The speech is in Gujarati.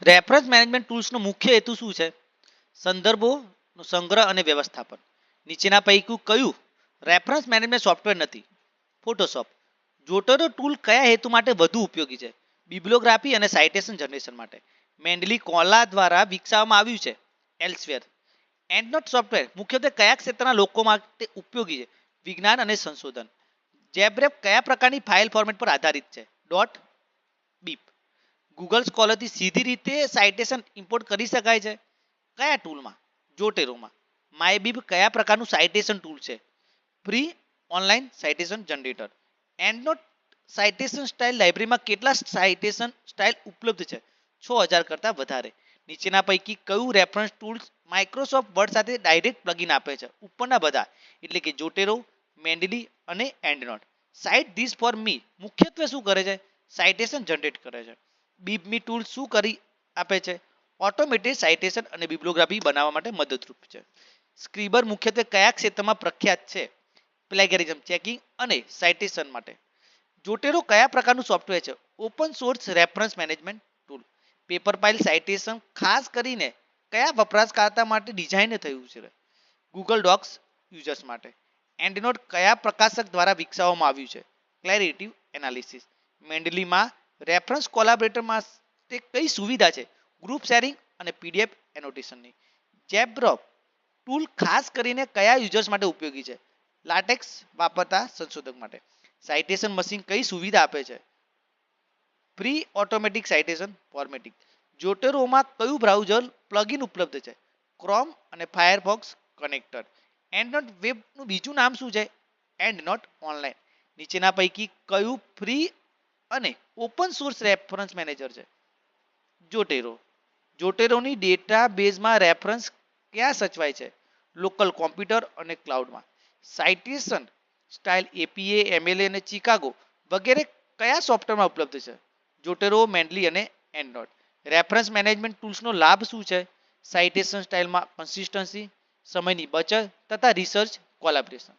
રેફરન્સ મેનેજમેન્ટ ટૂલ્સનો મુખ્ય હેતુ શું છે? સંદર્ભોનો સંગ્રહ અને વ્યવસ્થાપન. નીચેના પૈકી કયું રેફરન્સ મેનેજમેન્ટ સોફ્ટવેર નથી? ફોટોશોપ. જોટરો ટૂલ કયા હેતુ માટે વધુ ઉપયોગી છે? બિબ્લિયોગ્રાફી અને સાઇટેશન જનરેશન માટે. મેન્ડલી કોલા દ્વારા વિકસાવવામાં આવ્યું છે. એલ્સવેર. એન્ડનોટ સોફ્ટવેર મુખ્યત્વે કયા ક્ષેત્રના લોકો માટે ઉપયોગી છે? વિજ્ઞાન અને સંશોધન. જેબ્રેફ કયા પ્રકારની ફાઇલ ફોર્મેટ પર આધારિત છે? Dot beep. ગૂગલ સ્કોલરથી સીધી રીતે સાઇટેશન ઇમ્પોર્ટ કરી શકાય છે? કયા ટૂલમાં? જોટેરોમાં. માયબીબ કયા પ્રકારનું સાઇટેશન ટૂલ છે? Free online citation generator. Endnote citation style લાઇબ્રેરીમાં કેટલા સાઇટેશન સ્ટાઇલ ઉપલબ્ધ છે? 6000 કરતાં વધારે. નીચેના પૈકી કયું રેફરન્સ ટૂલ્સ માઇક્રોસોફ્ટ વર્ડ સાથે ડાયરેક્ટ પ્લગઇન આપે છે? ઉપરના બધા એટલે કે જોટેરો, મેન્ડલી અને endnote. Site this for me મુખ્યત્વે શું કરે છે? સાઇટેશન જનરેટ કરે છે. બીબમી ટૂલ શું કરી આપે છે? ઓટોમેટેડ સાઇટેશન અને બિબ્લિયોગ્રાફી બનાવવા માટે મદદરૂપ છે. સ્ક્રીબર મુખ્યત્વે કયા ક્ષેત્રમાં પ્રખ્યાત છે? પ્લેગેરિઝમ ચેકિંગ અને સાઇટેશન માટે. જોટેરો કયા પ્રકારનું સોફ્ટવેર છે? Open source reference management tool. Paperpile citation ખાસ કરીને કયા વપરાશકર્તા માટે ડિઝાઇન થયું છે? ગૂગલ ડોક્સ યુઝર્સ માટે. એન્ડનોટ કયા પ્રકાશક દ્વારા વિકસાવવામાં આવ્યું છે? ક્લેરિટિવ એનાલિસિસ. મેન્ડલીમાં રેફરન્સ કોલાબરેટરમાં તે કઈ સુવિધા છે? ગ્રુપ શેરિંગ અને પીડીએફ એનોટેશનની. જેબ્રોફ ટૂલ ખાસ કરીને કયા યુઝર્સ માટે ઉપયોગી છે? લાટેક્સ વાપરતા સંશોધક માટે. સાઇટેશન મશીન કઈ સુવિધા આપે છે? Free automatic citation formatting. જોટેરોમાં કયું બ્રાઉઝર પ્લગઇન ઉપલબ્ધ છે? ક્રોમ અને ફાયરફોક્સ કનેક્ટર. એન્ડનોટ વેબનું બીજું નામ શું છે? Endnote online. નીચેના પૈકી કયું ફ્રી અને ઓપન સોર્સ રેફરન્સ મેનેજર છે? જોટેરો. જોટેરોની ડેટાબેઝમાં રેફરન્સ ક્યાં સચવાય છે? લોકલ કોમ્પ્યુટર અને ક્લાઉડમાં. સાઇટેશન સ્ટાઇલ એપીએ, એમએલએ અને ચિકાગો વગેરે કયા સોફ્ટવેરમાં ઉપલબ્ધ છે? જોટેરો, મેન્ડલી અને એન્ડનોટ. રેફરન્સ મેનેજમેન્ટ ટૂલ્સનો લાભ શું છે? સાઇટેશન સ્ટાઇલમાં કન્સિસ્ટન્સી, સમયની બચત તથા રિસર્ચ કોલાબરેશન.